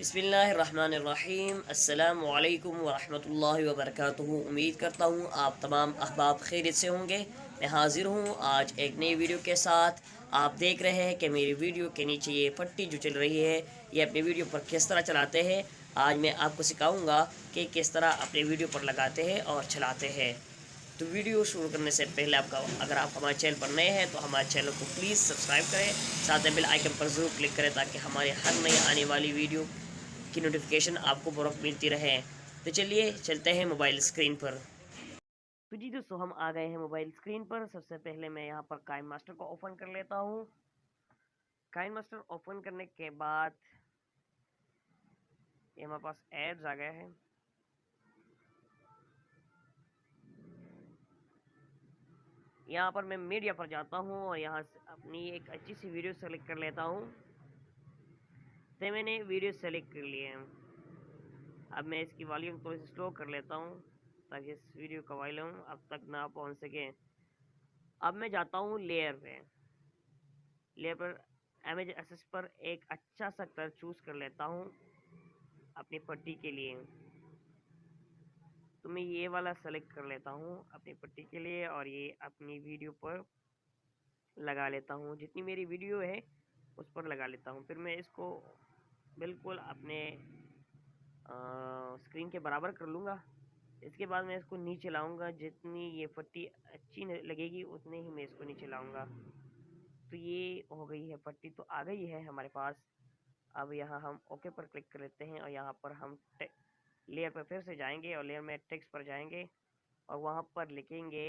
बिस्मिल्लाहिर्रहमानिर्रहीम। अस्सलामु अलैकुम वरहमतुल्लाहि वबरकातुहू। उम्मीद करता हूँ आप तमाम अहबाब खैरियत से होंगे। मैं हाज़िर हूँ आज एक नई वीडियो के साथ। आप देख रहे हैं कि मेरी वीडियो के नीचे ये पट्टी जो चल रही है ये अपनी वीडियो पर किस तरह चलाते हैं। आज मैं आपको सिखाऊंगा कि किस तरह अपनी वीडियो पर लगाते हैं और चलाते हैं। तो वीडियो शुरू करने से पहले अगर आप हमारे चैनल पर नए हैं तो हमारे चैनल को प्लीज़ सब्सक्राइब करें, साथ में बेल आइकन पर ज़रूर क्लिक करें ताकि हमारे हर नई आने वाली वीडियो की नोटिफिकेशन आपको बर वक्त मिलती रहे। तो चलिए चलते हैं मोबाइल स्क्रीन पर। तो जी दोस्तों, हम आ गए हैं मोबाइल स्क्रीन पर। सबसे पहले मैं यहाँ पर काइन मास्टर को ओपन कर लेता हूँ। काइन मास्टर ओपन करने के बाद ये हमारे पास एड्स आ गए हैं। यहाँ पर मैं मीडिया पर जाता हूँ और यहाँ से अपनी एक अच्छी सी वीडियो सेलेक्ट कर लेता हूँ। तो मैंने वीडियो सेलेक्ट कर लिए हैं। अब मैं इसकी वॉल्यूम थोड़ी सी स्लो कर लेता हूँ ताकि इस वीडियो का वॉल्यूम अब तक ना पहुँच सके। अब मैं जाता हूँ लेयर पे। लेयर पर इमेज एसेस पर एक अच्छा सा कलर चूज़ कर लेता हूँ अपनी पट्टी के लिए। तो मैं ये वाला सेलेक्ट कर लेता हूँ अपनी पट्टी के लिए और ये अपनी वीडियो पर लगा लेता हूँ। जितनी मेरी वीडियो है उस पर लगा लेता हूँ। फिर मैं इसको बिल्कुल अपने स्क्रीन के बराबर कर लूँगा। इसके बाद मैं इसको नीचे लाऊंगा। जितनी ये पट्टी अच्छी लगेगी उतने ही मैं इसको नीचे लाऊंगा। तो ये हो गई है पट्टी, तो आ गई है हमारे पास। अब यहाँ हम ओके पर क्लिक कर लेते हैं और यहाँ पर हम लेयर पर फिर से जाएंगे और लेयर में टेक्स्ट पर जाएंगे और वहाँ पर लिखेंगे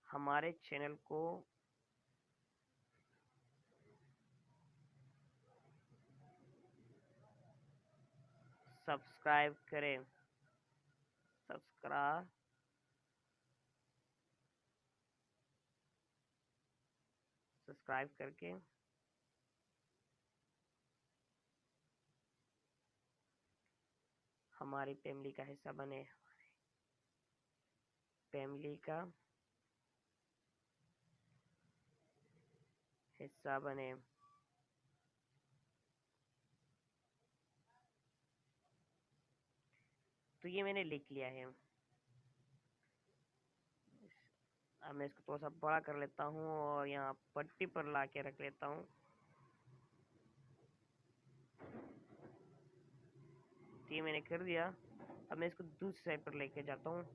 हमारे चैनल को सब्सक्राइब करें। सब्सक्राइब करके हमारी फैमिली का हिस्सा बने। फैमिली का हिस्सा बने। तो ये मैंने लिख लिया है। अब मैं इसको थोड़ा सा बड़ा कर लेता हूँ और यहाँ पट्टी पर ला के रख लेता हूँ। तो ये मैंने कर दिया। अब मैं इसको दूसरी साइड पर लेके जाता हूँ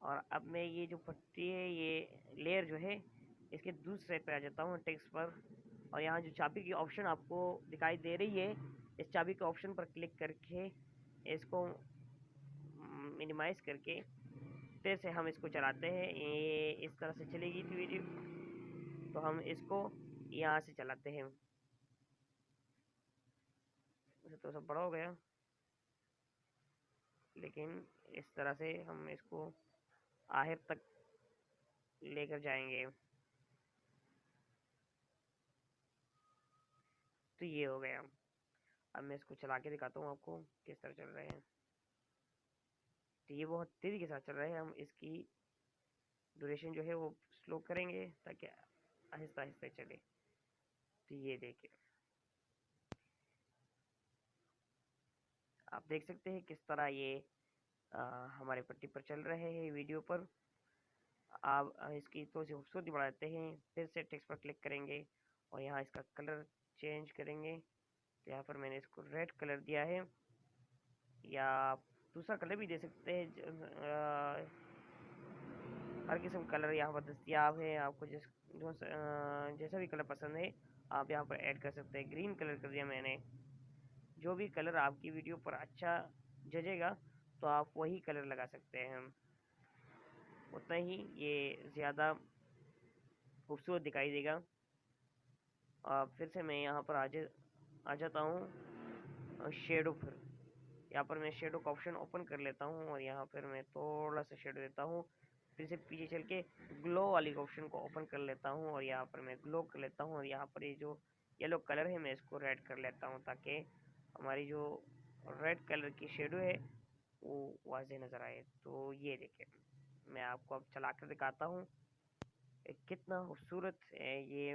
और अब मैं ये जो पट्टी है ये लेयर जो है इसके दूसरी साइड पर आ जाता हूँ टेक्स्ट पर। और यहाँ जो चाबी की ऑप्शन आपको दिखाई दे रही है इस चाबी के ऑप्शन पर क्लिक करके इसको मिनिमाइज करके फिर से हम इसको चलाते हैं। ये इस तरह से चलेगी थी वीडियो, तो हम इसको यहाँ से चलाते हैं। तो सब बड़ा हो गया, लेकिन इस तरह से हम इसको आखिर तक लेकर जाएंगे। तो ये हो गया। अब मैं इसको चला के दिखाता हूँ आपको किस तरह चल रहे हैं। तो ये बहुत तेज़ी के साथ चल रहे हैं। हम इसकी ड्यूरेशन जो है वो स्लो करेंगे ताकि आहिस्ता आहिस्ता चले। तो ये देखिए, आप देख सकते हैं किस तरह ये हमारे पट्टी पर चल रहे हैं वीडियो पर। आप इसकी थोड़ी सी खूबसूरती बढ़ाते हैं। फिर से टेक्स्ट पर क्लिक करेंगे और यहाँ इसका कलर चेंज करेंगे। तो यहाँ पर मैंने इसको रेड कलर दिया है, या आप दूसरा कलर भी दे सकते हैं। हर किस्म कलर यहाँ पर दस्तियाब है। आपको जैसा भी कलर पसंद है आप यहाँ पर ऐड कर सकते हैं। ग्रीन कलर कर दिया मैंने। जो भी कलर आपकी वीडियो पर अच्छा जचेगा तो आप वही कलर लगा सकते हैं। उतना ही ये ज़्यादा खूबसूरत दिखाई देगा। फिर से मैं यहाँ पर आ जाता हूँ शेडो पर। यहाँ पर मैं शेडो का ऑप्शन ओपन कर लेता हूँ और यहाँ पर मैं थोड़ा सा शेडो देता हूँ। फिर से पीछे चल के ग्लो वाली ऑप्शन को ओपन कर लेता हूँ और यहाँ पर मैं ग्लो कर लेता हूँ। और यहाँ पर ये जो येलो कलर है मैं इसको रेड कर लेता हूँ ताकि हमारी जो रेड कलर की शेडो है वो वाज़े नज़र आए। तो ये देखिए, मैं आपको अब चला कर दिखाता हूँ कितना खूबसूरत है ये